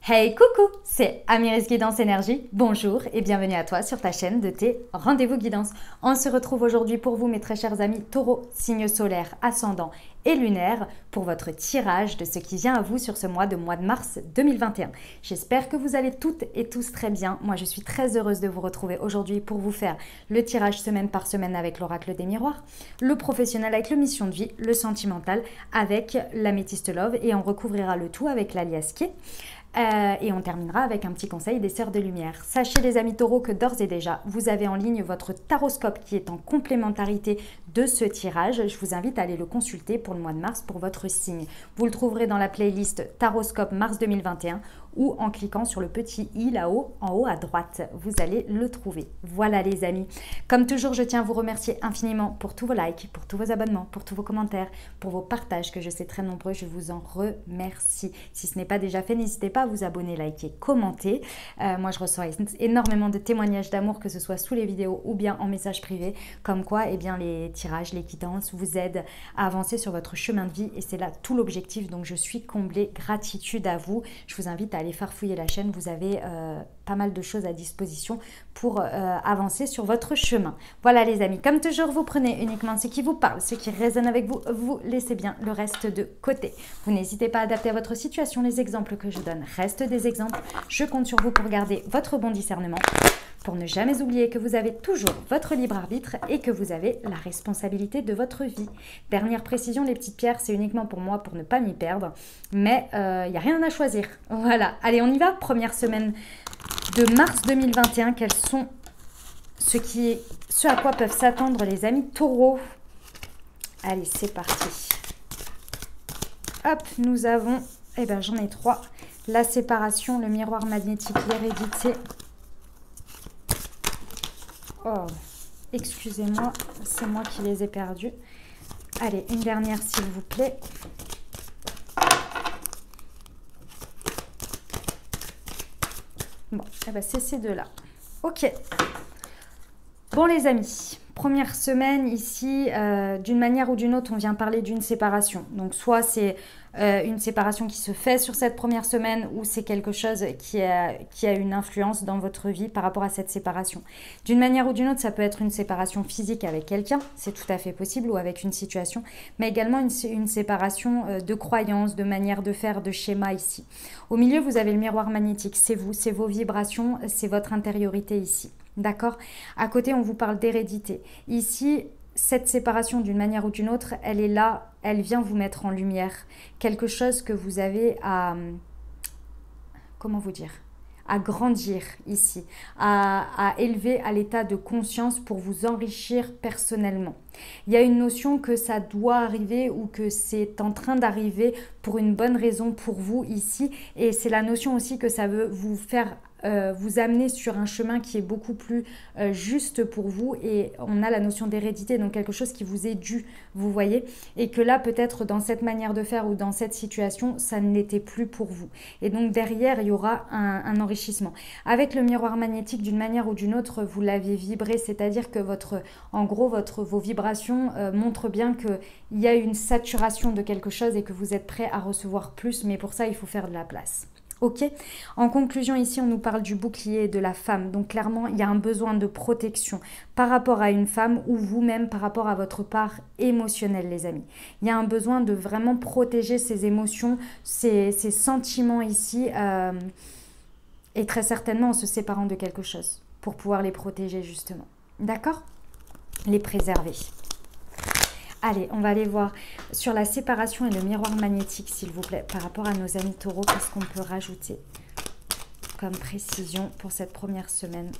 Hey coucou, c'est Amiris Guidance Énergie, bonjour et bienvenue à toi sur ta chaîne de tes rendez-vous guidance. On se retrouve aujourd'hui pour vous mes très chers amis Taureau, signe solaire, ascendant et lunaire pour votre tirage de ce qui vient à vous sur ce mois de mars 2021. J'espère que vous allez toutes et tous très bien. Moi je suis très heureuse de vous retrouver aujourd'hui pour vous faire le tirage semaine par semaine avec l'oracle des miroirs, le professionnel avec le mission de vie, le sentimental avec l'améthyste love et on recouvrira le tout avec l'alias Ké. Et on terminera avec un petit conseil des sœurs de lumière. Sachez les amis taureaux que d'ores et déjà, vous avez en ligne votre taroscope qui est en complémentarité de ce tirage. Je vous invite à aller le consulter pour le mois de mars pour votre signe. Vous le trouverez dans la playlist Taroscope mars 2021 ou en cliquant sur le petit i là-haut, en haut à droite. Vous allez le trouver. Voilà les amis. Comme toujours, je tiens à vous remercier infiniment pour tous vos likes, pour tous vos abonnements, pour tous vos commentaires, pour vos partages que je sais très nombreux. Je vous en remercie. Si ce n'est pas déjà fait, n'hésitez pas à vous abonner, liker, commenter. Moi, je reçois énormément de témoignages d'amour, que ce soit sous les vidéos ou bien en message privé, comme quoi eh bien, les tirages, les quittances vous aident à avancer sur votre chemin de vie et c'est là tout l'objectif. Donc, je suis comblée. Gratitude à vous. Je vous invite à aller farfouiller la chaîne. Vous avez pas mal de choses à disposition pour avancer sur votre chemin. Voilà les amis, comme toujours, vous prenez uniquement ce qui vous parle, ce qui résonne avec vous, vous laissez bien le reste de côté. Vous n'hésitez pas à adapter à votre situation. Les exemples que je donne restent des exemples. Je compte sur vous pour garder votre bon discernement, pour ne jamais oublier que vous avez toujours votre libre arbitre et que vous avez la responsabilité de votre vie. Dernière précision, les petites pierres, c'est uniquement pour moi, pour ne pas m'y perdre, mais il n'y a rien à choisir. Voilà, allez, on y va. Première semaine de mars 2021, quels sont ce à quoi peuvent s'attendre les amis taureaux? Allez, c'est parti. Hop, nous avons, eh ben j'en ai trois. La séparation, le miroir magnétique, l'hérédité. Oh, excusez-moi, c'est moi qui les ai perdus. Allez, une dernière s'il vous plaît. Bon, eh ben c'est ces deux-là. Ok. Bon les amis, première semaine ici, d'une manière ou d'une autre, on vient parler d'une séparation. Donc soit c'est une séparation qui se fait sur cette première semaine ou c'est quelque chose qui a une influence dans votre vie par rapport à cette séparation. D'une manière ou d'une autre, ça peut être une séparation physique avec quelqu'un, c'est tout à fait possible, ou avec une situation, mais également une séparation de croyances, de manière de faire, de schéma ici. Au milieu, vous avez le miroir magnétique, c'est vous, c'est vos vibrations, c'est votre intériorité ici. D'accord? À côté, on vous parle d'hérédité. Ici, cette séparation d'une manière ou d'une autre, elle est là, elle vient vous mettre en lumière. Quelque chose que vous avez à... Comment vous dire? À grandir ici, à élever à l'état de conscience pour vous enrichir personnellement. Il y a une notion que ça doit arriver ou que c'est en train d'arriver pour une bonne raison pour vous ici. Et c'est la notion aussi que ça veut vous faire vous amener sur un chemin qui est beaucoup plus juste pour vous, et on a la notion d'hérédité, donc quelque chose qui vous est dû, vous voyez, et que là peut-être dans cette manière de faire ou dans cette situation ça n'était plus pour vous, et donc derrière il y aura un enrichissement. Avec le miroir magnétique, d'une manière ou d'une autre vous l'avez vibré, c'est-à-dire que en gros vos vibrations montrent bien qu'il y a une saturation de quelque chose et que vous êtes prêt à recevoir plus, mais pour ça il faut faire de la place. Ok. En conclusion, ici, on nous parle du bouclier et de la femme. Donc, clairement, il y a un besoin de protection par rapport à une femme ou vous-même par rapport à votre part émotionnelle, les amis. Il y a un besoin de vraiment protéger ses émotions, ses sentiments ici, et très certainement en se séparant de quelque chose pour pouvoir les protéger, justement. D'accord? Les préserver. Allez, on va aller voir sur la séparation et le miroir magnétique, s'il vous plaît, par rapport à nos amis taureaux. Qu'est-ce qu'on peut rajouter comme précision pour cette première semaine?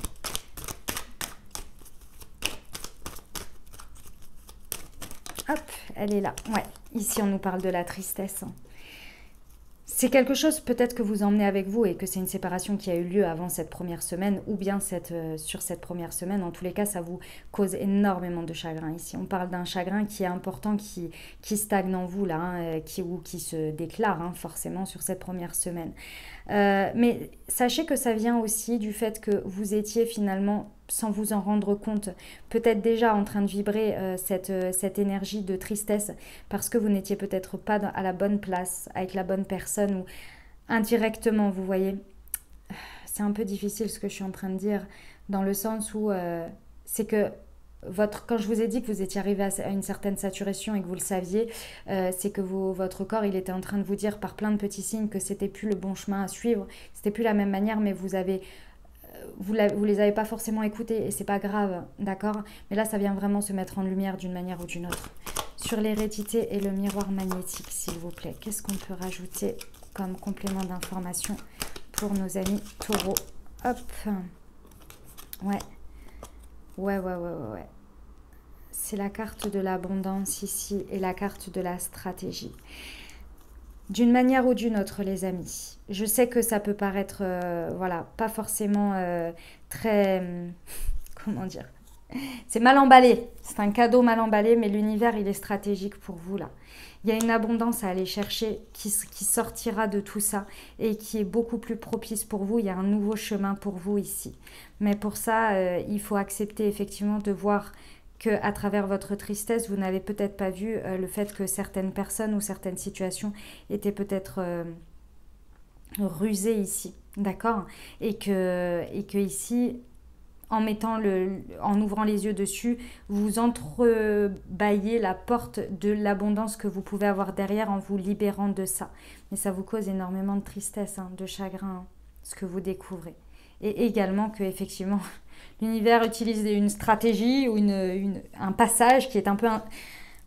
Hop, elle est là. Ouais, ici on nous parle de la tristesse. C'est quelque chose peut-être que vous emmenez avec vous et que c'est une séparation qui a eu lieu avant cette première semaine ou bien sur cette première semaine. En tous les cas, ça vous cause énormément de chagrin ici. On parle d'un chagrin qui est important, qui stagne en vous là, hein, qui se déclare hein, forcément sur cette première semaine. Mais sachez que ça vient aussi du fait que vous étiez finalement, sans vous en rendre compte, peut-être déjà en train de vibrer cette énergie de tristesse parce que vous n'étiez peut-être pas à la bonne place, avec la bonne personne, ou indirectement, vous voyez. C'est un peu difficile ce que je suis en train de dire, dans le sens où c'est que quand je vous ai dit que vous étiez arrivé à une certaine saturation et que vous le saviez, c'est que votre corps il était en train de vous dire par plein de petits signes que c'était plus le bon chemin à suivre, c'était plus la même manière, mais vous les avez pas forcément écoutés et c'est pas grave, d'accord? Mais là ça vient vraiment se mettre en lumière d'une manière ou d'une autre. Sur l'hérédité et le miroir magnétique, s'il vous plaît, qu'est-ce qu'on peut rajouter comme complément d'information pour nos amis taureaux? Hop. Ouais. Ouais. C'est la carte de l'abondance ici et la carte de la stratégie. D'une manière ou d'une autre, les amis. Je sais que ça peut paraître, voilà, pas forcément très... comment dire? C'est mal emballé. C'est un cadeau mal emballé, mais l'univers, il est stratégique pour vous, là. Il y a une abondance à aller chercher qui sortira de tout ça et qui est beaucoup plus propice pour vous. Il y a un nouveau chemin pour vous ici. Mais pour ça, il faut accepter effectivement de voir qu'à travers votre tristesse, vous n'avez peut-être pas vu le fait que certaines personnes ou certaines situations étaient peut-être rusées ici. D'accord? Et que ici... en ouvrant les yeux dessus, vous entrebâillez la porte de l'abondance que vous pouvez avoir derrière en vous libérant de ça. Mais ça vous cause énormément de tristesse, hein, de chagrin, hein, ce que vous découvrez. Et également que effectivement l'univers utilise une stratégie ou un passage qui est un peu,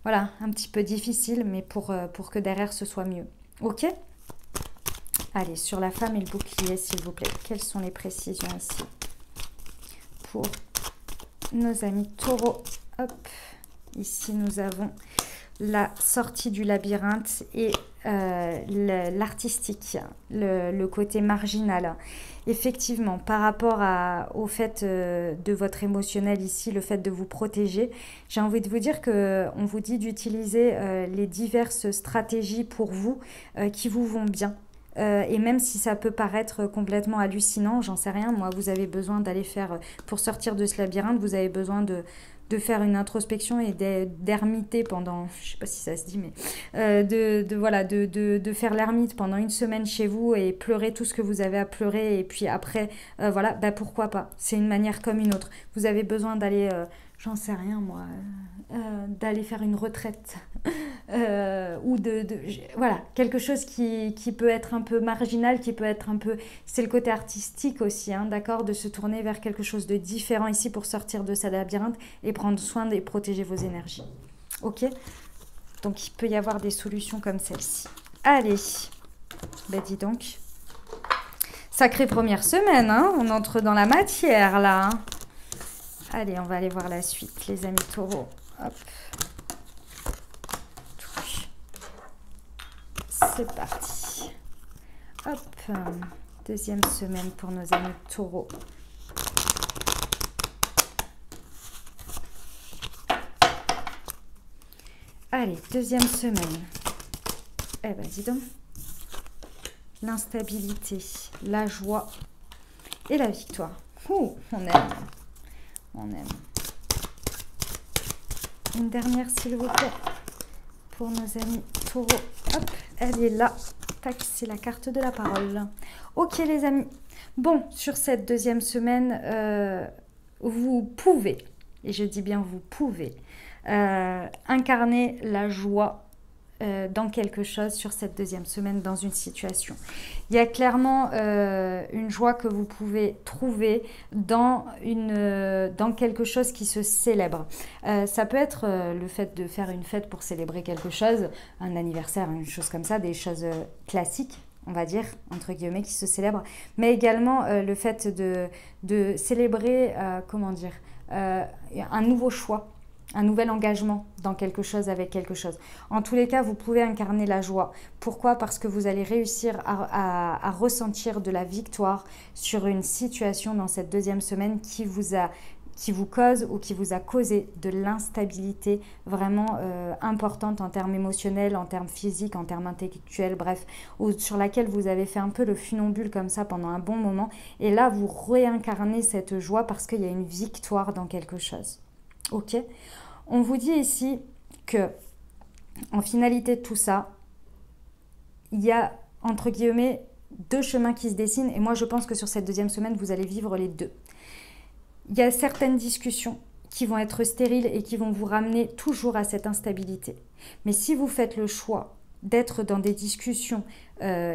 voilà, un petit peu difficile, mais pour que derrière ce soit mieux. Ok ? Allez, sur la femme et le bouclier, s'il vous plaît. Quelles sont les précisions ici ? Pour nos amis taureaux. Hop, ici nous avons la sortie du labyrinthe et l'artistique, le côté marginal. Effectivement, par rapport au fait de votre émotionnel ici, le fait de vous protéger, j'ai envie de vous dire qu'on vous dit d'utiliser les diverses stratégies pour vous qui vous vont bien. Et même si ça peut paraître complètement hallucinant, j'en sais rien, moi vous avez besoin d'aller faire, pour sortir de ce labyrinthe, vous avez besoin de faire une introspection et d'ermiter pendant, je sais pas si ça se dit, mais de faire l'ermite pendant une semaine chez vous et pleurer tout ce que vous avez à pleurer et puis après, voilà, bah pourquoi pas, c'est une manière comme une autre. Vous avez besoin d'aller, j'en sais rien moi, d'aller faire une retraite ou voilà, quelque chose qui peut être un peu marginal, qui peut être un peu, c'est le côté artistique aussi, hein, d'accord, de se tourner vers quelque chose de différent ici pour sortir de sa labyrinthe et prendre soin et protéger vos énergies. Ok, donc il peut y avoir des solutions comme celle-ci. Allez, ben dis donc, sacrée première semaine, hein, on entre dans la matière là, hein. Allez, on va aller voir la suite, les amis taureaux. Hop. C'est parti. Hop. Deuxième semaine pour nos amis taureaux. Allez, deuxième semaine. Eh ben, dis donc. L'instabilité, la joie et la victoire. Ouh, on aime. On aime. Une dernière, s'il vous plaît, pour nos amis taureaux. Hop, elle est là. Tac, c'est la carte de la parole. Ok, les amis. Bon, sur cette deuxième semaine, vous pouvez, et je dis bien vous pouvez, incarner la joie dans quelque chose sur cette deuxième semaine, dans une situation. Il y a clairement une joie que vous pouvez trouver dans quelque chose qui se célèbre. Ça peut être le fait de faire une fête pour célébrer quelque chose, un anniversaire, une chose comme ça, des choses classiques, on va dire, entre guillemets, qui se célèbrent, mais également le fait de célébrer, comment dire, un nouveau choix, un nouvel engagement dans quelque chose avec quelque chose. En tous les cas, vous pouvez incarner la joie. Pourquoi? Parce que vous allez réussir à ressentir de la victoire sur une situation dans cette deuxième semaine qui vous cause ou qui vous a causé de l'instabilité vraiment importante en termes émotionnels, en termes physiques, en termes intellectuels, bref, sur laquelle vous avez fait un peu le funambule comme ça pendant un bon moment. Et là, vous réincarnez cette joie parce qu'il y a une victoire dans quelque chose. Ok? On vous dit ici que, en finalité de tout ça, il y a, entre guillemets, deux chemins qui se dessinent et moi je pense que sur cette deuxième semaine, vous allez vivre les deux. Il y a certaines discussions qui vont être stériles et qui vont vous ramener toujours à cette instabilité. Mais si vous faites le choix d'être dans des discussions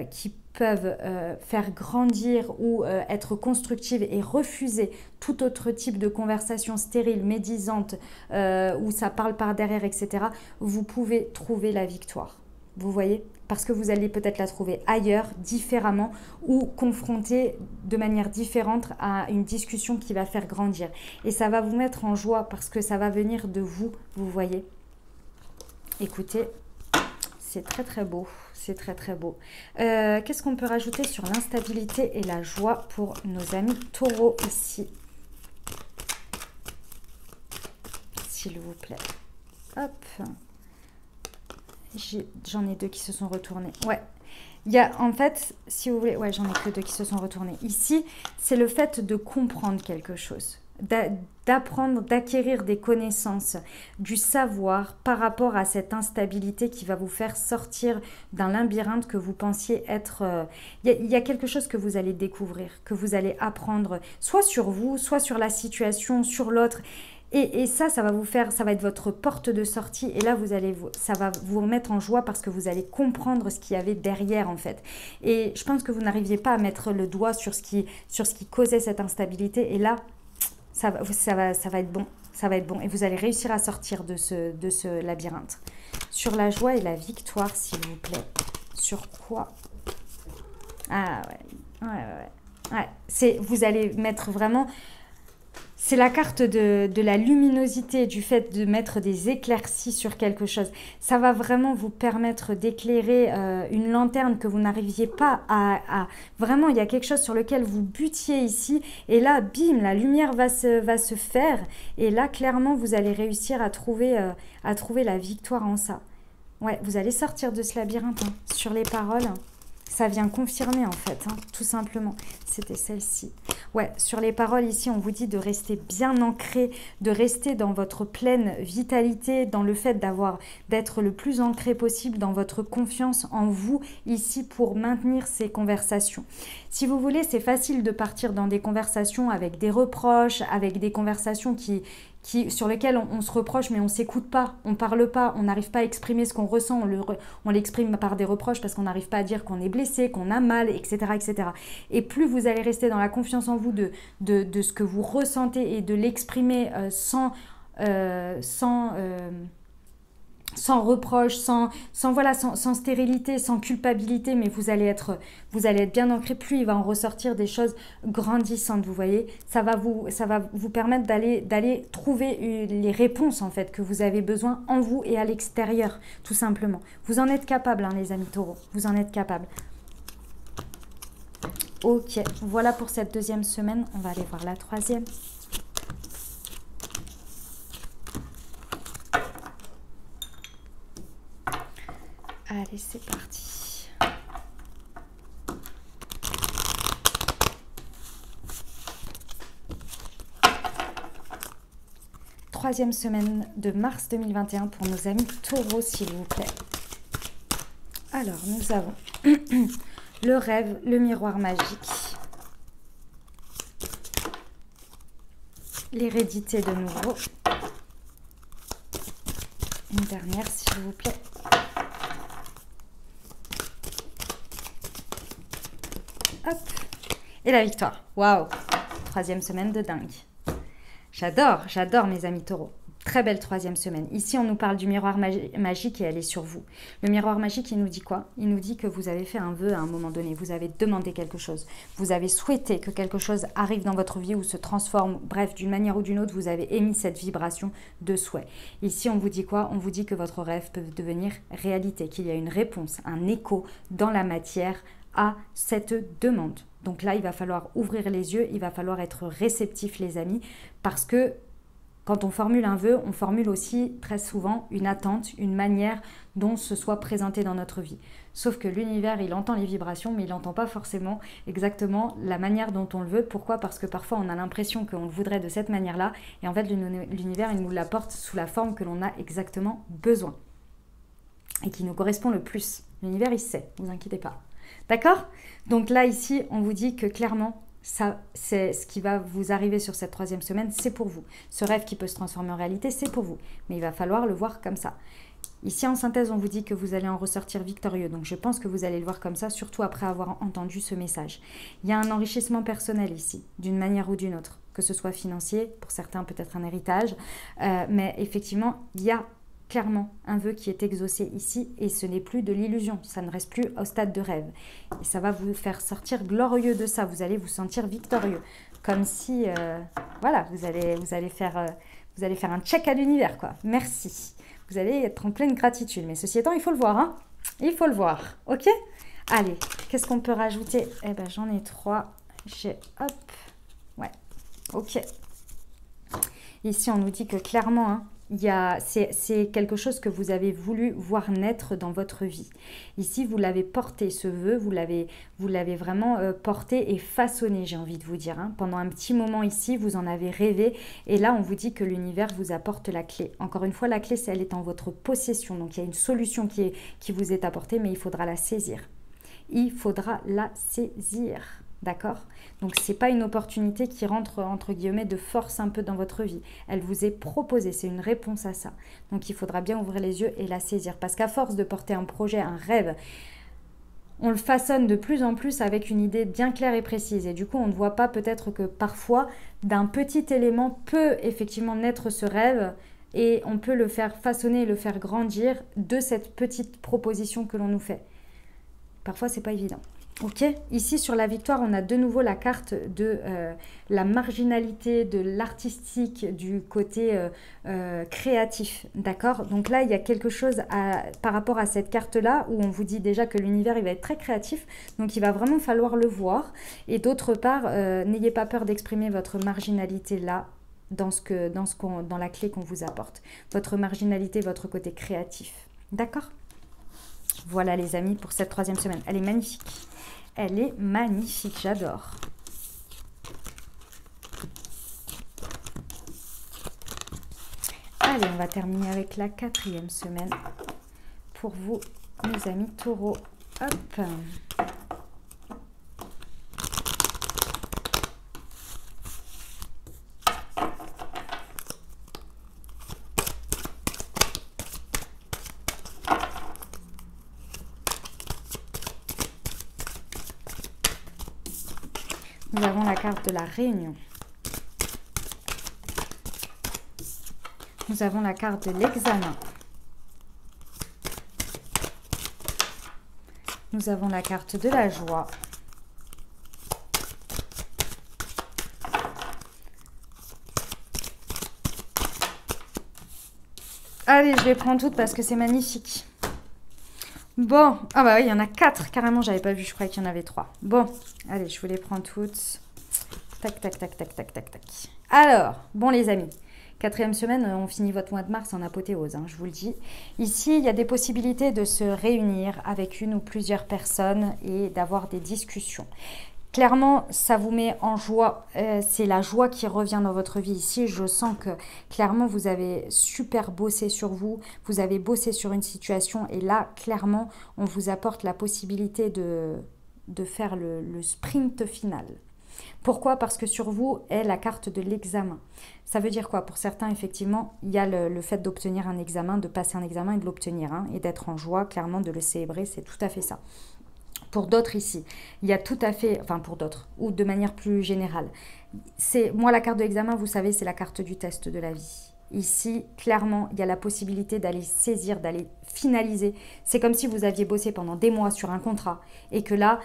qui peuvent faire grandir ou être constructives et refuser tout autre type de conversation stérile, médisante, où ça parle par derrière, etc., vous pouvez trouver la victoire. Vous voyez? Parce que vous allez peut-être la trouver ailleurs, différemment, ou confrontée de manière différente à une discussion qui va faire grandir. Et ça va vous mettre en joie parce que ça va venir de vous, vous voyez? Écoutez, c'est très très beau, c'est très très beau. Qu'est-ce qu'on peut rajouter sur l'instabilité et la joie pour nos amis taureaux ici? S'il vous plaît. Hop. J'en ai deux qui se sont retournés. Ouais. Il y a, en fait, si vous voulez, ouais, j'en ai que deux qui se sont retournés. Ici, c'est le fait de comprendre quelque chose, d'apprendre, d'acquérir des connaissances, du savoir par rapport à cette instabilité qui va vous faire sortir d'un labyrinthe que vous pensiez être... Il y a quelque chose que vous allez découvrir, que vous allez apprendre, soit sur vous, soit sur la situation, sur l'autre. Et ça va vous faire, ça va être votre porte de sortie. Et là, ça va vous remettre en joie parce que vous allez comprendre ce qu'il y avait derrière, en fait. Et je pense que vous n'arriviez pas à mettre le doigt sur ce qui causait cette instabilité. Et là, ça va être bon. Ça va être bon. Et vous allez réussir à sortir de ce labyrinthe. Sur la joie et la victoire, s'il vous plaît. Sur quoi? Ah ouais. Vous allez mettre vraiment... C'est la carte de la luminosité, du fait de mettre des éclaircies sur quelque chose. Ça va vraiment vous permettre d'éclairer une lanterne que vous n'arriviez pas à... Vraiment, il y a quelque chose sur lequel vous butiez ici. Et là, bim, la lumière va se faire. Et là, clairement, vous allez réussir à trouver la victoire en ça. Ouais, vous allez sortir de ce labyrinthe, hein. Sur les paroles, ça vient confirmer en fait, hein, tout simplement. C'était celle-ci. Ouais, sur les paroles ici, on vous dit de rester bien ancré, de rester dans votre pleine vitalité, dans le fait d'être le plus ancré possible dans votre confiance en vous ici pour maintenir ces conversations. Si vous voulez, c'est facile de partir dans des conversations avec des reproches, avec des conversations sur lesquelles on se reproche mais on ne s'écoute pas, on ne parle pas, on n'arrive pas à exprimer ce qu'on ressent, on l'exprime par des reproches parce qu'on n'arrive pas à dire qu'on est blessé, qu'on a mal, etc., etc. Et plus vous allez rester dans la confiance en vous de ce que vous ressentez et de l'exprimer sans reproche, sans stérilité, sans culpabilité, mais vous allez être bien ancré, plus il va en ressortir des choses grandissantes, vous voyez. Ça va vous permettre d'aller trouver les réponses en fait que vous avez besoin en vous et à l'extérieur, tout simplement. Vous en êtes capable, hein, les amis taureaux, vous en êtes capable. Ok, voilà pour cette deuxième semaine. On va aller voir la troisième. Allez, c'est parti. Troisième semaine de mars 2021 pour nos amis taureaux, s'il vous plaît. Alors, nous avons le rêve, le miroir magique, l'hérédité de nouveau. Une dernière, s'il vous plaît. Hop. Et la victoire. Waouh. Troisième semaine de dingue. J'adore mes amis taureaux. Très belle troisième semaine. Ici, on nous parle du miroir magique et elle est sur vous. Le miroir magique, il nous dit quoi? Il nous dit que vous avez fait un vœu à un moment donné. Vous avez demandé quelque chose. Vous avez souhaité que quelque chose arrive dans votre vie ou se transforme. Bref, d'une manière ou d'une autre, vous avez émis cette vibration de souhait. Ici, on vous dit quoi? On vous dit que votre rêve peut devenir réalité, qu'il y a une réponse, un écho dans la matière à cette demande. Donc là, il va falloir ouvrir les yeux, il va falloir être réceptif, les amis, parce que quand on formule un vœu, on formule aussi très souvent une attente, une manière dont ce soit présenté dans notre vie. Sauf que l'univers, il entend les vibrations, mais il n'entend pas forcément exactement la manière dont on le veut. Pourquoi? Parce que parfois, on a l'impression qu'on le voudrait de cette manière-là, et en fait, l'univers, il nous l'apporte sous la forme que l'on a exactement besoin, et qui nous correspond le plus. L'univers, il sait, ne vous inquiétez pas. D'accord? Donc là, ici, on vous dit que clairement, ça, c'est ce qui va vous arriver sur cette 3e semaine, c'est pour vous. Ce rêve qui peut se transformer en réalité, c'est pour vous. Mais il va falloir le voir comme ça. Ici, en synthèse, on vous dit que vous allez en ressortir victorieux. Donc, je pense que vous allez le voir comme ça, surtout après avoir entendu ce message. Il y a un enrichissement personnel ici, d'une manière ou d'une autre. Que ce soit financier, pour certains peut-être un héritage. Mais effectivement, il y a clairement un vœu qui est exaucé ici. Et ce n'est plus de l'illusion. Ça ne reste plus au stade de rêve. Et ça va vous faire sortir glorieux de ça. Vous allez vous sentir victorieux. Comme si, voilà, vous allez faire un check à l'univers, quoi. Merci. Vous allez être en pleine gratitude. Mais ceci étant, il faut le voir. Hein, il faut le voir. OK? Allez, qu'est-ce qu'on peut rajouter? Eh ben, j'en ai 3. Hop. Ouais. OK. Ici, on nous dit que clairement, hein, c'est quelque chose que vous avez voulu voir naître dans votre vie. Ici, vous l'avez porté, ce vœu, vous l'avez vraiment porté et façonné, j'ai envie de vous dire. Hein. Pendant un petit moment ici, vous en avez rêvé. Et là, on vous dit que l'univers vous apporte la clé. Encore une fois, la clé, elle est en votre possession. Donc, il y a une solution qui vous est apportée, mais il faudra la saisir. Il faudra la saisir. D'accord? Donc, ce n'est pas une opportunité qui rentre, entre guillemets, de force un peu dans votre vie. Elle vous est proposée, c'est une réponse à ça. Donc, il faudra bien ouvrir les yeux et la saisir. Parce qu'à force de porter un projet, un rêve, on le façonne de plus en plus avec une idée bien claire et précise. Et du coup, on ne voit pas peut-être que parfois, d'un petit élément peut effectivement naître ce rêve et on peut le faire façonner et le faire grandir de cette petite proposition que l'on nous fait. Parfois, c'est pas évident. Ok, ici sur la victoire, on a de nouveau la carte de la marginalité, de l'artistique, du côté créatif, d'accord? Donc là, il y a quelque chose par rapport à cette carte-là où on vous dit déjà que l'univers, il va être très créatif, donc il va vraiment falloir le voir. Et d'autre part, n'ayez pas peur d'exprimer votre marginalité là, dans la clé qu'on vous apporte. Votre marginalité, votre côté créatif, d'accord? Voilà les amis pour cette 3e semaine, elle est magnifique. Elle est magnifique, j'adore. Allez, on va terminer avec la 4e semaine pour vous, mes amis taureaux. Hop. Nous avons la carte de la réunion. Nous avons la carte de l'examen. Nous avons la carte de la joie. Allez, je les prends toutes parce que c'est magnifique. Bon, ah bah oui, il y en a 4, carrément, j'avais pas vu, je croyais qu'il y en avait 3. Bon, allez, je vous les prends toutes. Tac, tac, tac, tac, tac, tac, tac. Alors, bon les amis, 4e semaine, on finit votre mois de mars en apothéose, hein, je vous le dis. Ici, il y a des possibilités de se réunir avec une ou plusieurs personnes et d'avoir des discussions. Clairement, ça vous met en joie, c'est la joie qui revient dans votre vie ici. Je sens que clairement, vous avez super bossé sur vous, vous avez bossé sur une situation et là, clairement, on vous apporte la possibilité de faire le sprint final. Pourquoi? Parce que sur vous est la carte de l'examen. Ça veut dire quoi? Pour certains, effectivement, il y a le fait d'obtenir un examen, de passer un examen et de l'obtenir, hein, et d'être en joie, clairement, de le célébrer, c'est tout à fait ça. Pour d'autres ici, il y a tout à fait, enfin pour d'autres, ou de manière plus générale, moi la carte de l'examen, vous savez, c'est la carte du test de la vie. Ici, clairement, il y a la possibilité d'aller saisir, d'aller finaliser. C'est comme si vous aviez bossé pendant des mois sur un contrat et que là,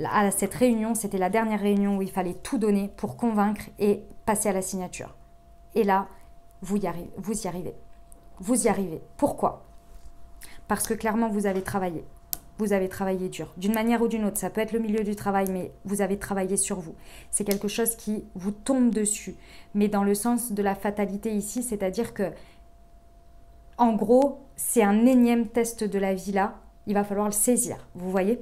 à cette réunion, c'était la dernière réunion où il fallait tout donner pour convaincre et passer à la signature. Et là, vous y arrivez. Vous y arrivez. Pourquoi? Parce que clairement, vous avez travaillé. Vous avez travaillé dur, d'une manière ou d'une autre. Ça peut être le milieu du travail, mais vous avez travaillé sur vous. C'est quelque chose qui vous tombe dessus. Mais dans le sens de la fatalité ici, c'est-à-dire que, en gros, c'est un énième test de la vie là. Il va falloir le saisir, vous voyez?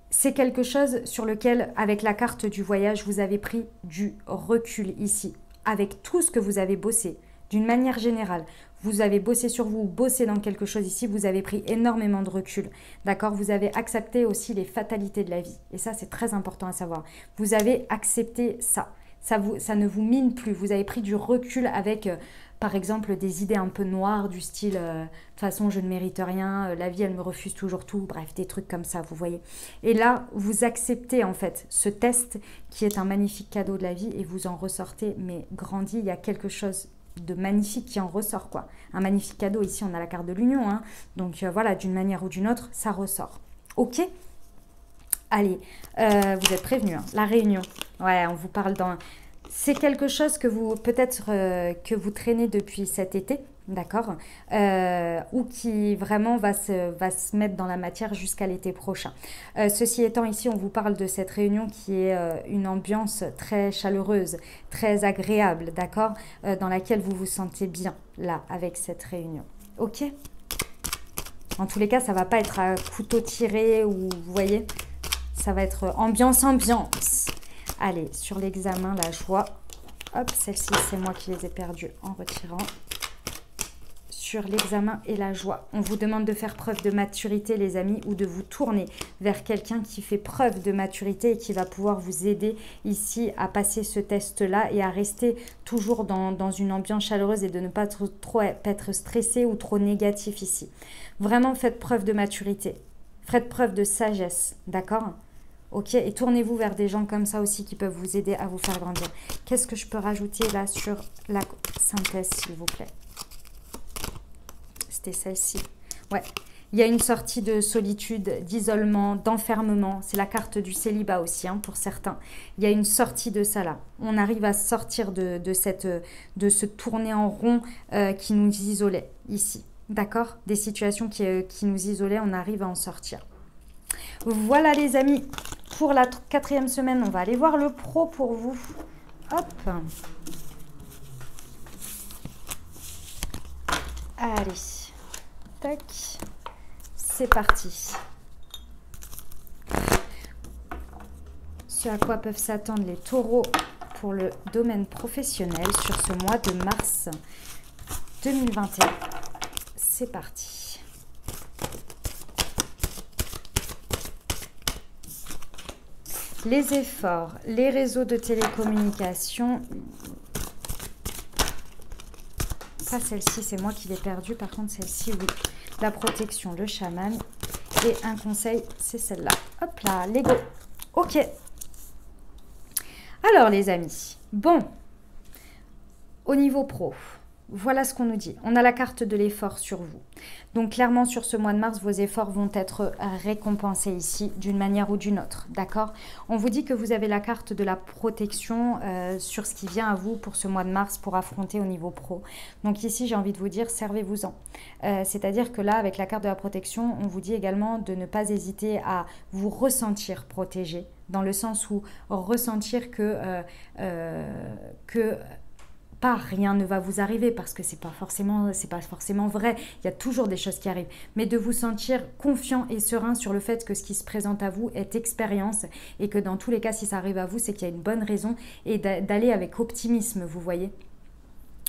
C'est quelque chose sur lequel, avec la carte du voyage, vous avez pris du recul ici. Avec tout ce que vous avez bossé, d'une manière générale, vous avez bossé sur vous, bossé dans quelque chose ici, vous avez pris énormément de recul, d'accord? Vous avez accepté aussi les fatalités de la vie. Et ça, c'est très important à savoir. Vous avez accepté ça. Ça ne vous mine plus. Vous avez pris du recul avec, par exemple, des idées un peu noires du style de toute façon, je ne mérite rien, la vie, elle me refuse toujours tout. Bref, des trucs comme ça, vous voyez. Et là, vous acceptez en fait ce test qui est un magnifique cadeau de la vie et vous en ressortez, mais grandi, il y a quelque chose de magnifique qui en ressort, quoi. Un magnifique cadeau. Ici, on a la carte de l'union, hein. Donc voilà, d'une manière ou d'une autre, ça ressort. Ok? Allez, vous êtes prévenus, hein. La réunion. Ouais, on vous parle dans... C'est quelque chose que vous, peut-être que vous traînez depuis cet été, d'accord, ou qui vraiment va se mettre dans la matière jusqu'à l'été prochain. Ceci étant, ici, on vous parle de cette réunion qui est une ambiance très chaleureuse, très agréable, d'accord, dans laquelle vous vous sentez bien, là, avec cette réunion. Ok? En tous les cas, ça ne va pas être à couteau tiré ou, vous voyez, ça va être ambiance. Allez, sur l'examen, la joie. Hop, celle-ci, c'est moi qui les ai perdues en retirant. Sur l'examen et la joie. On vous demande de faire preuve de maturité, les amis, ou de vous tourner vers quelqu'un qui fait preuve de maturité et qui va pouvoir vous aider ici à passer ce test-là et à rester toujours dans une ambiance chaleureuse et de ne pas trop être stressé ou trop négatif ici. Vraiment, faites preuve de maturité. Faites preuve de sagesse, d'accord ? Ok, et tournez-vous vers des gens comme ça aussi qui peuvent vous aider à vous faire grandir. Qu'est-ce que je peux rajouter là sur la synthèse, s'il vous plaît? C'était celle-ci. Ouais, il y a une sortie de solitude, d'isolement, d'enfermement. C'est la carte du célibat aussi, hein, pour certains. Il y a une sortie de ça là. On arrive à sortir de ce tourner en rond qui nous isolait ici. D'accord? Des situations qui nous isolaient, on arrive à en sortir. Voilà les amis, pour la 4e semaine, on va aller voir le pro pour vous. Hop. Allez, tac, c'est parti. Ce à quoi peuvent s'attendre les taureaux pour le domaine professionnel sur ce mois de mars 2021. C'est parti. Les efforts, les réseaux de télécommunication. Pas celle-ci, c'est moi qui l'ai perdue. Par contre, celle-ci, oui. La protection, le chaman. Et un conseil, c'est celle-là. Hop là, Lego. Ok. Alors, les amis. Bon. Au niveau pro, voilà ce qu'on nous dit. On a la carte de l'effort sur vous. Donc, clairement, sur ce mois de mars, vos efforts vont être récompensés ici d'une manière ou d'une autre. D'accord? On vous dit que vous avez la carte de la protection sur ce qui vient à vous pour ce mois de mars pour affronter au niveau pro. Donc, ici, j'ai envie de vous dire, servez-vous-en. C'est-à-dire que là, avec la carte de la protection, on vous dit également de ne pas hésiter à vous ressentir protégé. Dans le sens où ressentir que pas rien ne va vous arriver parce que c'est pas forcément vrai. Il y a toujours des choses qui arrivent. Mais de vous sentir confiant et serein sur le fait que ce qui se présente à vous est expérience et que dans tous les cas, si ça arrive à vous, c'est qu'il y a une bonne raison et d'aller avec optimisme, vous voyez.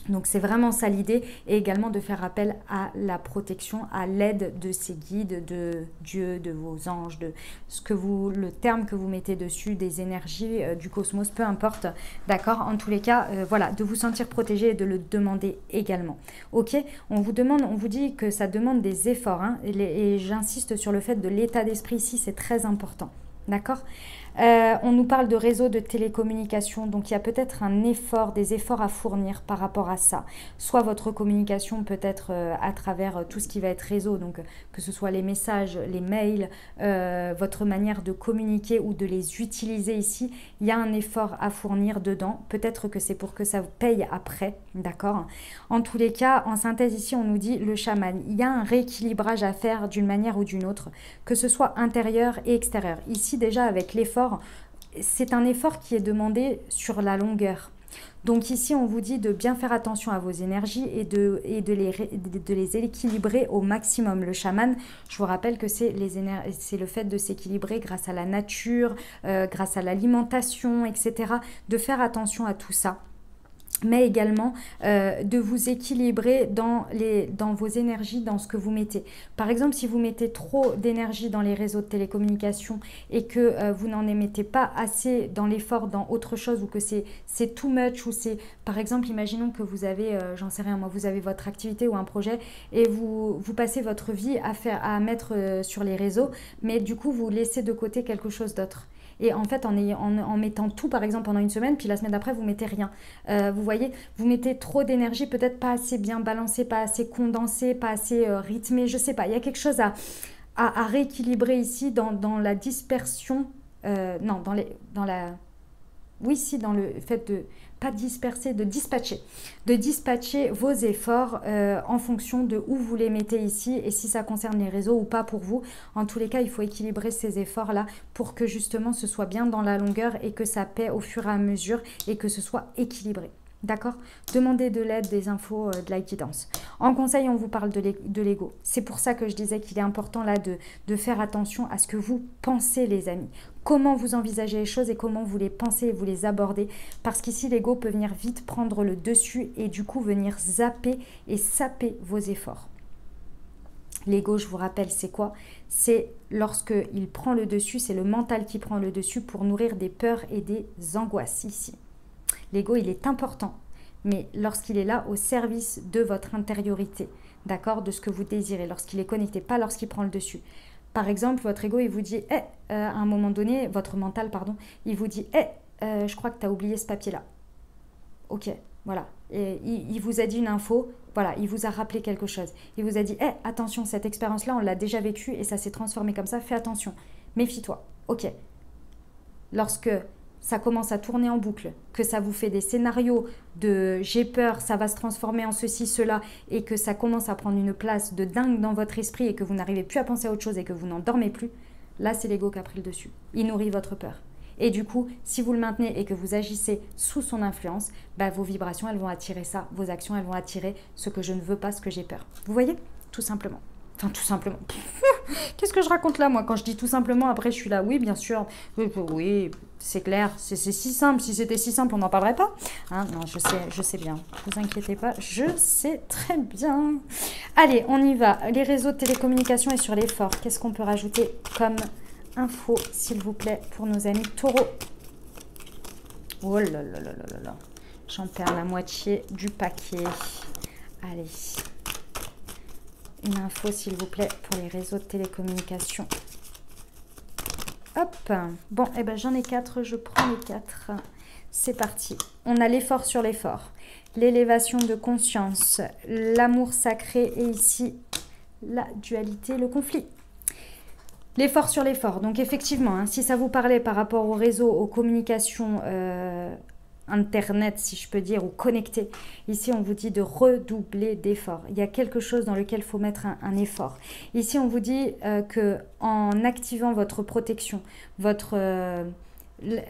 Donc c'est vraiment ça l'idée et également de faire appel à la protection, à l'aide de ces guides, de Dieu, de vos anges, de le terme que vous mettez dessus, des énergies du cosmos, peu importe, d'accord. En tous les cas, voilà, de vous sentir protégé et de le demander également. Ok, on vous dit que ça demande des efforts, hein, et j'insiste sur le fait de l'état d'esprit ici, c'est très important, d'accord. On nous parle de réseau de télécommunication, donc il y a peut-être des efforts à fournir par rapport à ça. Soit votre communication peut être à travers tout ce qui va être réseau, donc que ce soit les messages, les mails, votre manière de communiquer ou de les utiliser ici, il y a un effort à fournir dedans. Peut-être que c'est pour que ça vous paye après, d'accord. En tous les cas, en synthèse ici, on nous dit le chaman. Il y a un rééquilibrage à faire d'une manière ou d'une autre, que ce soit intérieur et extérieur. Ici déjà avec l'effort, c'est un effort qui est demandé sur la longueur. Donc ici, on vous dit de bien faire attention à vos énergies et de les équilibrer au maximum. Le chaman, je vous rappelle que c'est le fait de s'équilibrer grâce à la nature, grâce à l'alimentation, etc. De faire attention à tout ça. mais également de vous équilibrer dans vos énergies, dans ce que vous mettez. Par exemple, si vous mettez trop d'énergie dans les réseaux de télécommunications et que vous n'en émettez pas assez dans l'effort, dans autre chose, ou que c'est too much, ou c'est, par exemple, imaginons que vous avez, j'en sais rien moi, vous avez votre activité ou un projet et vous passez votre vie à mettre sur les réseaux, mais du coup, vous laissez de côté quelque chose d'autre. Et en fait, en mettant tout, par exemple, pendant une semaine, puis la semaine d'après, vous mettez rien. Vous voyez, vous mettez trop d'énergie, peut-être pas assez bien balancé, pas assez condensé, pas assez rythmé, je sais pas. Il y a quelque chose à rééquilibrer ici dans la dispersion, non, dans la oui, si, dans le fait de, pas disperser, de dispatcher vos efforts en fonction de où vous les mettez ici et si ça concerne les réseaux ou pas pour vous. En tous les cas, il faut équilibrer ces efforts-là pour que justement ce soit bien dans la longueur et que ça paie au fur et à mesure et que ce soit équilibré. D'accord? Demandez de l'aide, des infos, de la guidance. En conseil, on vous parle de l'ego. C'est pour ça que je disais qu'il est important là de faire attention à ce que vous pensez, les amis. Comment vous envisagez les choses et comment vous les pensez et vous les abordez. Parce qu'ici, l'ego peut venir vite prendre le dessus et du coup venir zapper et saper vos efforts. L'ego, je vous rappelle, c'est quoi? C'est lorsqu'il prend le dessus, c'est le mental qui prend le dessus pour nourrir des peurs et des angoisses ici. L'ego, il est important, mais lorsqu'il est là au service de votre intériorité, d'accord, de ce que vous désirez, lorsqu'il est connecté, pas lorsqu'il prend le dessus. Par exemple, votre ego, il vous dit, à un moment donné, votre mental, pardon, il vous dit, je crois que tu as oublié ce papier-là. Ok, voilà. Et il vous a dit une info, voilà, il vous a rappelé quelque chose. Il vous a dit, attention, cette expérience-là, on l'a déjà vécue et ça s'est transformé comme ça, fais attention, méfie-toi. Ok. Lorsque ça commence à tourner en boucle, que ça vous fait des scénarios de j'ai peur, ça va se transformer en ceci, cela, et que ça commence à prendre une place de dingue dans votre esprit et que vous n'arrivez plus à penser à autre chose et que vous n'en dormez plus, là c'est l'ego qui a pris le dessus. Il nourrit votre peur. Et du coup, si vous le maintenez et que vous agissez sous son influence, bah, vos vibrations, elles vont attirer ça, vos actions, elles vont attirer ce que je ne veux pas, ce que j'ai peur. Vous voyez? Tout simplement. Enfin, tout simplement. Qu'est-ce que je raconte là, moi? Quand je dis tout simplement, après, je suis là, oui, bien sûr. Oui, c'est clair. C'est si simple. Si c'était si simple, on n'en parlerait pas. Hein, non, je sais bien. Ne vous inquiétez pas, je sais très bien. Allez, on y va. Les réseaux de télécommunication et sur l'effort. Qu'est-ce qu'on peut rajouter comme info, s'il vous plaît, pour nos amis taureaux? Oh là là là là là là. J'en perds la moitié du paquet. Allez. Une info, s'il vous plaît, pour les réseaux de télécommunication. Hop. Bon, eh ben, j'en ai 4. Je prends les 4. C'est parti. On a l'effort sur l'effort. L'élévation de conscience. L'amour sacré. Et ici, la dualité, le conflit. L'effort sur l'effort. Donc, effectivement, hein, si ça vous parlait par rapport aux réseaux, aux communications Internet, si je peux dire, ou connecté. Ici, on vous dit de redoubler d'efforts. Il y a quelque chose dans lequel il faut mettre un effort. Ici, on vous dit que en activant votre protection,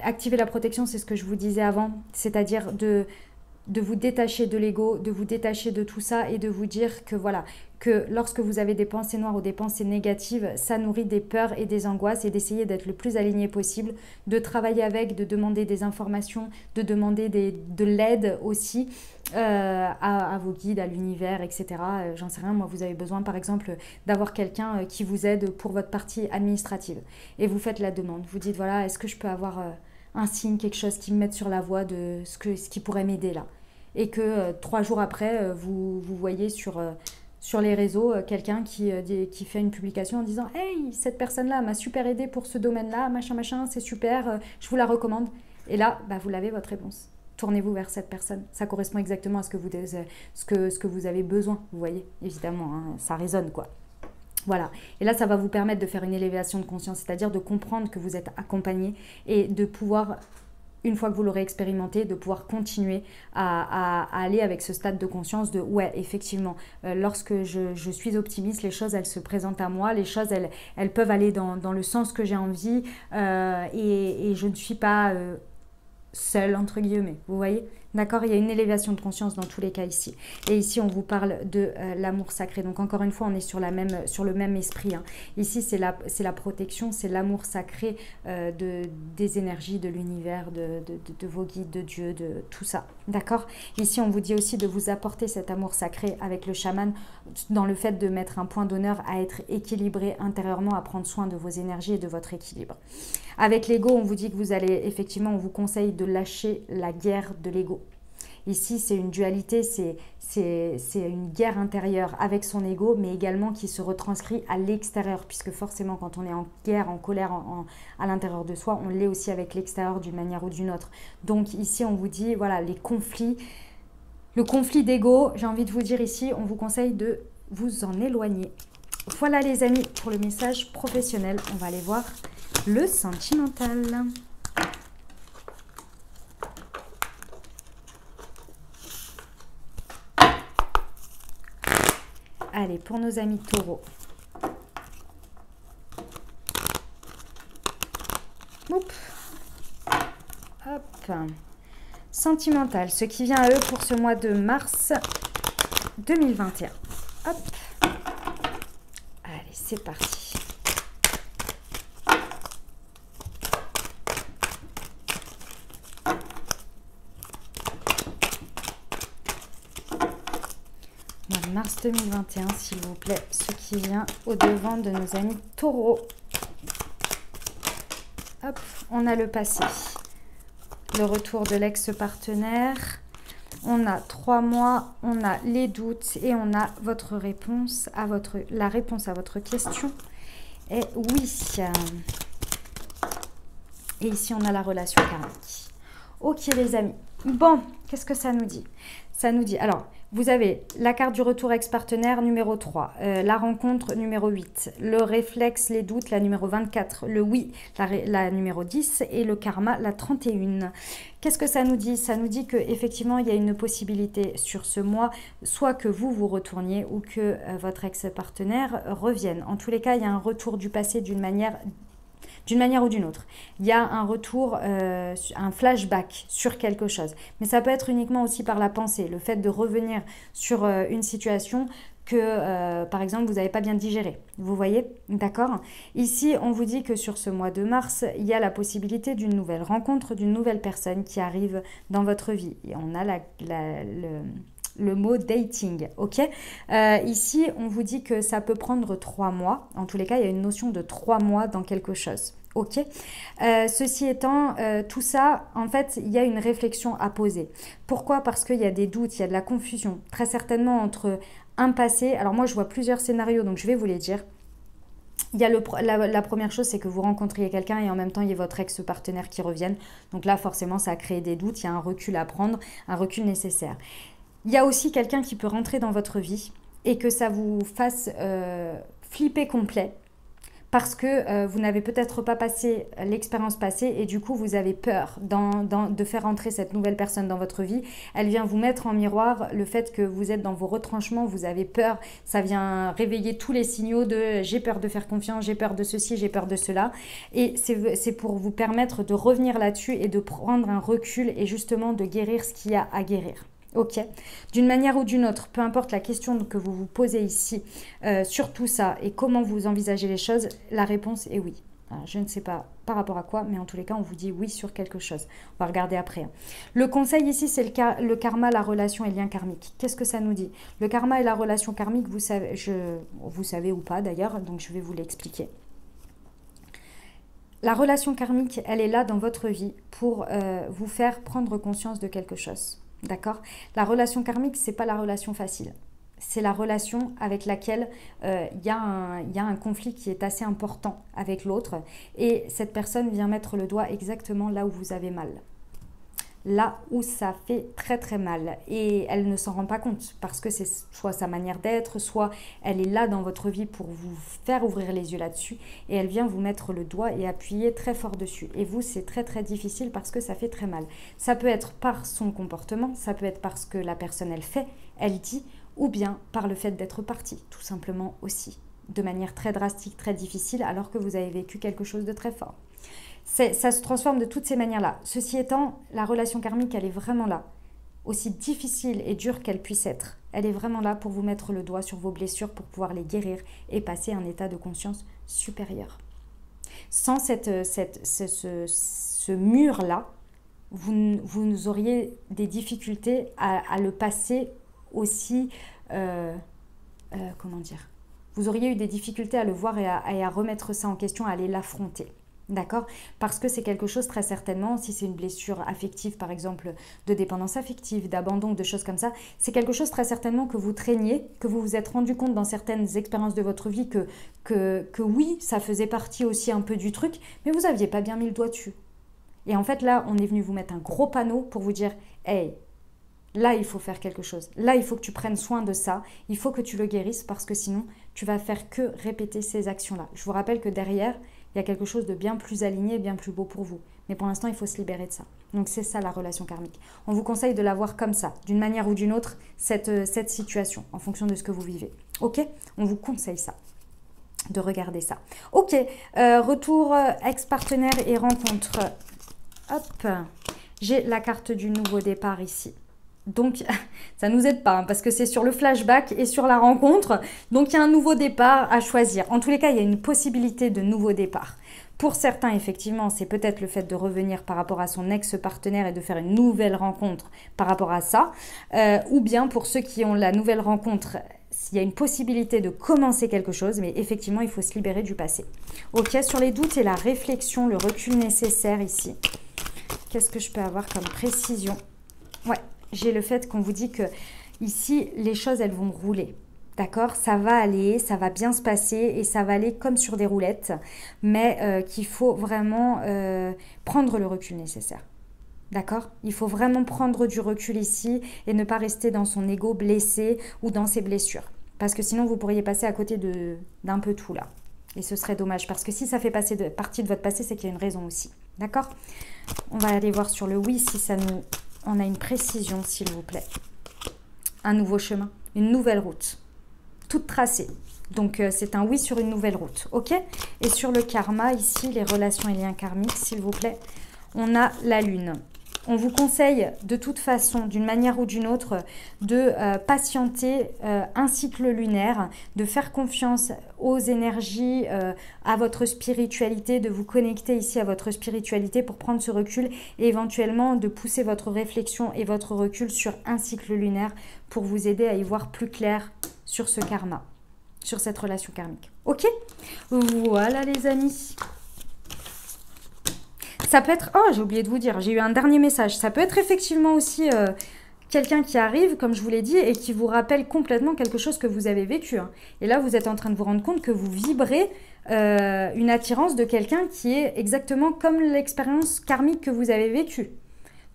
activer la protection, c'est ce que je vous disais avant, c'est-à-dire de vous détacher de l'ego, de vous détacher de tout ça et de vous dire que voilà, que lorsque vous avez des pensées noires ou des pensées négatives, ça nourrit des peurs et des angoisses et d'essayer d'être le plus aligné possible, de travailler avec, de demander des informations, de demander de l'aide aussi à vos guides, à l'univers, etc. J'en sais rien, moi vous avez besoin par exemple d'avoir quelqu'un qui vous aide pour votre partie administrative et vous faites la demande, vous dites voilà, est-ce que je peux avoir un signe, quelque chose qui me mette sur la voie de ce qui pourrait m'aider là. Et que 3 jours après, vous voyez sur les réseaux quelqu'un qui fait une publication en disant « Hey, cette personne-là m'a super aidé pour ce domaine-là, machin, machin, c'est super, je vous la recommande. » Et là, bah, vous l'avez votre réponse. Tournez-vous vers cette personne. Ça correspond exactement à ce que vous avez besoin, vous voyez. Évidemment, hein, ça résonne quoi. Voilà, et là ça va vous permettre de faire une élévation de conscience, c'est-à-dire de comprendre que vous êtes accompagné et de pouvoir, une fois que vous l'aurez expérimenté, de pouvoir continuer à aller avec ce stade de conscience de ouais, effectivement, lorsque je suis optimiste, les choses elles se présentent à moi, les choses elles peuvent aller dans le sens que j'ai envie et je ne suis pas seule entre guillemets, vous voyez. D'accord, il y a une élévation de conscience dans tous les cas ici. Et ici, on vous parle de l'amour sacré. Donc, encore une fois, on est sur le même esprit. Hein. Ici, c'est la protection, c'est l'amour sacré des énergies, de l'univers, de vos guides, de Dieu, de tout ça. D'accord. Ici, on vous dit aussi de vous apporter cet amour sacré avec le chaman dans le fait de mettre un point d'honneur à être équilibré intérieurement, à prendre soin de vos énergies et de votre équilibre. Avec l'ego, on vous dit que vous allez, effectivement, on vous conseille de lâcher la guerre de l'ego. Ici, c'est une dualité, c'est une guerre intérieure avec son ego, mais également qui se retranscrit à l'extérieur, puisque forcément, quand on est en guerre, en colère à l'intérieur de soi, on l'est aussi avec l'extérieur d'une manière ou d'une autre. Donc ici, on vous dit, voilà, les conflits, le conflit d'ego, j'ai envie de vous dire ici, on vous conseille de vous en éloigner. Voilà les amis, pour le message professionnel, on va aller voir le sentimental. Allez, pour nos amis taureaux. Hop. Hop. Sentimental, ce qui vient à eux pour ce mois de mars 2021. Hop. Allez, c'est parti. Mars 2021, s'il vous plaît, ce qui vient au-devant de nos amis taureaux. Hop, on a le passé. Le retour de l'ex-partenaire. On a 3 mois, on a les doutes et on a votre réponse à la réponse à votre question. Et oui. Et ici, on a la relation karmique. Ok, les amis. Bon, qu'est-ce que ça nous dit? Ça nous dit, alors, vous avez la carte du retour ex-partenaire numéro 3, la rencontre numéro 8, le réflexe, les doutes, la numéro 24, le oui, la numéro 10 et le karma, la 31. Qu'est-ce que ça nous dit? Ça nous dit qu'effectivement, il y a une possibilité sur ce mois, soit que vous retourniez ou que votre ex-partenaire revienne. En tous les cas, il y a un retour du passé d'une manière ou d'une autre. Il y a un retour, un flashback sur quelque chose. Mais ça peut être uniquement aussi par la pensée, le fait de revenir sur une situation que, par exemple, vous n'avez pas bien digéré. Vous voyez? D'accord? Ici, on vous dit que sur ce mois de mars, il y a la possibilité d'une nouvelle rencontre, d'une nouvelle personne qui arrive dans votre vie. Et on a le mot dating, ok? Ici, on vous dit que ça peut prendre 3 mois. En tous les cas, il y a une notion de 3 mois dans quelque chose. Ok. Ceci étant, tout ça, en fait, il y a une réflexion à poser. Pourquoi? Parce qu'il y a des doutes, il y a de la confusion, très certainement entre un passé. Alors moi, je vois plusieurs scénarios, donc je vais vous les dire. Il y a la première chose, c'est que vous rencontriez quelqu'un et en même temps, il y a votre ex-partenaire qui revienne. Donc là, forcément, ça a créé des doutes, il y a un recul à prendre, un recul nécessaire. Il y a aussi quelqu'un qui peut rentrer dans votre vie et que ça vous fasse flipper complet parce que vous n'avez peut-être pas passé l'expérience passée et du coup vous avez peur de faire entrer cette nouvelle personne dans votre vie. Elle vient vous mettre en miroir le fait que vous êtes dans vos retranchements, vous avez peur, ça vient réveiller tous les signaux de j'ai peur de faire confiance, j'ai peur de ceci, j'ai peur de cela. Et c'est pour vous permettre de revenir là-dessus et de prendre un recul et justement de guérir ce qu'il y a à guérir. Ok, d'une manière ou d'une autre, peu importe la question que vous vous posez ici sur tout ça et comment vous envisagez les choses, la réponse est oui. Alors, je ne sais pas par rapport à quoi, mais en tous les cas, on vous dit oui sur quelque chose. On va regarder après. Le conseil ici, c'est le karma, la relation et le lien karmique. Qu'est-ce que ça nous dit? Le karma et la relation karmique, vous savez ou pas d'ailleurs, donc je vais vous l'expliquer. La relation karmique, elle est là dans votre vie pour vous faire prendre conscience de quelque chose. D'accord? La relation karmique, c'est pas la relation facile. C'est la relation avec laquelle il y a un conflit qui est assez important avec l'autre. Et cette personne vient mettre le doigt exactement là où vous avez mal. Là où ça fait très très mal. Et elle ne s'en rend pas compte parce que c'est soit sa manière d'être, soit elle est là dans votre vie pour vous faire ouvrir les yeux là-dessus. Et elle vient vous mettre le doigt et appuyer très fort dessus. Et vous, c'est très très difficile parce que ça fait très mal. Ça peut être par son comportement, ça peut être parce que la personne elle fait, elle dit, ou bien par le fait d'être partie, tout simplement aussi. De manière très drastique, très difficile, alors que vous avez vécu quelque chose de très fort. Ça se transforme de toutes ces manières-là. Ceci étant, la relation karmique, elle est vraiment là aussi difficile et dure qu'elle puisse être, elle est vraiment là pour vous mettre le doigt sur vos blessures, pour pouvoir les guérir et passer à un état de conscience supérieur. Sans ce mur-là, vous auriez des difficultés à le passer aussi, comment dire, vous auriez eu des difficultés à le voir et à remettre ça en question, à aller l'affronter. D'accord? Parce que c'est quelque chose très certainement, si c'est une blessure affective par exemple, de dépendance affective, d'abandon, de choses comme ça, c'est quelque chose très certainement que vous traîniez, que vous vous êtes rendu compte dans certaines expériences de votre vie que oui, ça faisait partie aussi un peu du truc, mais vous n'aviez pas bien mis le doigt dessus. Et en fait là, on est venu vous mettre un gros panneau pour vous dire « Hey, là il faut faire quelque chose, là il faut que tu prennes soin de ça, il faut que tu le guérisses parce que sinon tu vas faire que répéter ces actions-là. » Je vous rappelle que derrière, il y a quelque chose de bien plus aligné, bien plus beau pour vous. Mais pour l'instant, il faut se libérer de ça. Donc c'est ça la relation karmique. On vous conseille de la voir comme ça, d'une manière ou d'une autre, cette situation, en fonction de ce que vous vivez. Ok? On vous conseille ça, de regarder ça. Ok, retour ex-partenaire et rencontre. Hop, j'ai la carte du nouveau départ ici. Donc, ça ne nous aide pas, hein, parce que c'est sur le flashback et sur la rencontre. Donc, il y a un nouveau départ à choisir. En tous les cas, il y a une possibilité de nouveau départ. Pour certains, effectivement, c'est peut-être le fait de revenir par rapport à son ex-partenaire et de faire une nouvelle rencontre par rapport à ça. Ou bien, pour ceux qui ont la nouvelle rencontre, il y a une possibilité de commencer quelque chose, mais effectivement, il faut se libérer du passé. Ok, sur les doutes et la réflexion, le recul nécessaire ici. Qu'est-ce que je peux avoir comme précision? Ouais. J'ai le fait qu'on vous dit que ici, les choses, elles vont rouler. D'accord? Ça va aller, ça va bien se passer et ça va aller comme sur des roulettes. Mais qu'il faut vraiment prendre le recul nécessaire. D'accord? Il faut vraiment prendre du recul ici et ne pas rester dans son ego blessé ou dans ses blessures. Parce que sinon, vous pourriez passer à côté d'un peu tout là. Et ce serait dommage. Parce que si ça fait partie de votre passé, c'est qu'il y a une raison aussi. D'accord? On va aller voir sur le oui si ça nous... On a une précision, s'il vous plaît. Un nouveau chemin, une nouvelle route, toute tracée. Donc, c'est un oui sur une nouvelle route, ok? Et sur le karma, ici, les relations et liens karmiques, s'il vous plaît, on a la lune. On vous conseille de toute façon, d'une manière ou d'une autre, de patienter un cycle lunaire, de faire confiance aux énergies, à votre spiritualité, de vous connecter ici à votre spiritualité pour prendre ce recul et éventuellement de pousser votre réflexion et votre recul sur un cycle lunaire pour vous aider à y voir plus clair sur ce karma, sur cette relation karmique. Ok? Voilà les amis. Ça peut être... Oh, j'ai oublié de vous dire, j'ai eu un dernier message. Ça peut être effectivement aussi quelqu'un qui arrive, comme je vous l'ai dit, et qui vous rappelle complètement quelque chose que vous avez vécu. Hein. Et là, vous êtes en train de vous rendre compte que vous vibrez une attirance de quelqu'un qui est exactement comme l'expérience karmique que vous avez vécue.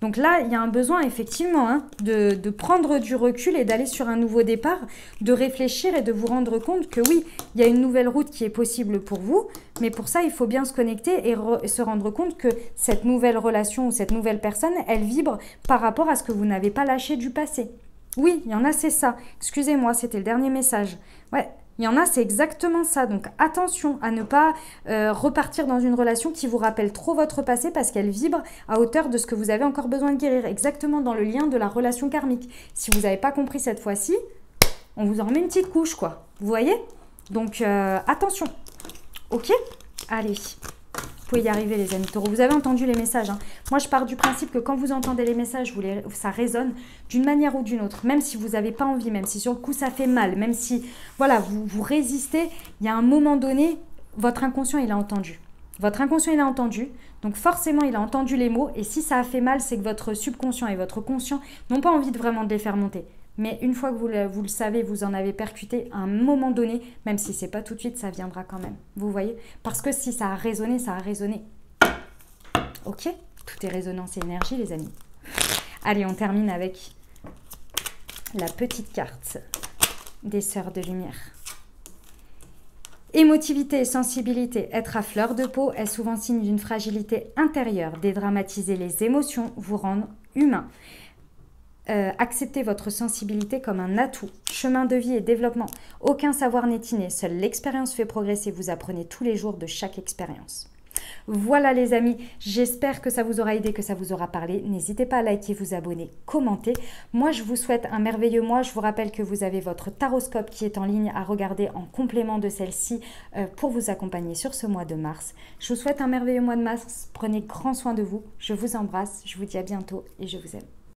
Donc là, il y a un besoin effectivement hein, de prendre du recul et d'aller sur un nouveau départ, de réfléchir et de vous rendre compte que oui, il y a une nouvelle route qui est possible pour vous, mais pour ça, il faut bien se connecter et se rendre compte que cette nouvelle relation ou cette nouvelle personne, elle vibre par rapport à ce que vous n'avez pas lâché du passé. Oui, il y en a, c'est ça. Excusez-moi, c'était le dernier message. Ouais. Il y en a, c'est exactement ça. Donc, attention à ne pas repartir dans une relation qui vous rappelle trop votre passé parce qu'elle vibre à hauteur de ce que vous avez encore besoin de guérir. Exactement dans le lien de la relation karmique. Si vous n'avez pas compris cette fois-ci, on vous en remet une petite couche, quoi. Vous voyez? Donc, attention. Ok? Allez. Vous pouvez y arriver, les amis taureaux. Vous avez entendu les messages. Hein. Moi, je pars du principe que quand vous entendez les messages, ça résonne d'une manière ou d'une autre. Même si vous n'avez pas envie, même si sur le coup, ça fait mal, même si voilà, vous résistez, il y a un moment donné, votre inconscient, il a entendu. Votre inconscient, il a entendu. Donc, forcément, il a entendu les mots. Et si ça a fait mal, c'est que votre subconscient et votre conscient n'ont pas envie de vraiment de les faire monter. Mais une fois que vous le savez, vous en avez percuté, à un moment donné, même si ce n'est pas tout de suite, ça viendra quand même. Vous voyez? Parce que si ça a résonné, ça a résonné. Ok? Tout est résonance et énergie, les amis. Allez, on termine avec la petite carte des sœurs de lumière. Émotivité et sensibilité, être à fleur de peau est souvent signe d'une fragilité intérieure. Dédramatiser les émotions vous rend humain. Acceptez votre sensibilité comme un atout. Chemin de vie et développement. Aucun savoir n'est inné. Seule l'expérience fait progresser. Vous apprenez tous les jours de chaque expérience. Voilà les amis, j'espère que ça vous aura aidé, que ça vous aura parlé. N'hésitez pas à liker, vous abonner, commenter. Moi, je vous souhaite un merveilleux mois. Je vous rappelle que vous avez votre taroscope qui est en ligne à regarder en complément de celle-ci pour vous accompagner sur ce mois de mars. Je vous souhaite un merveilleux mois de mars. Prenez grand soin de vous. Je vous embrasse. Je vous dis à bientôt et je vous aime.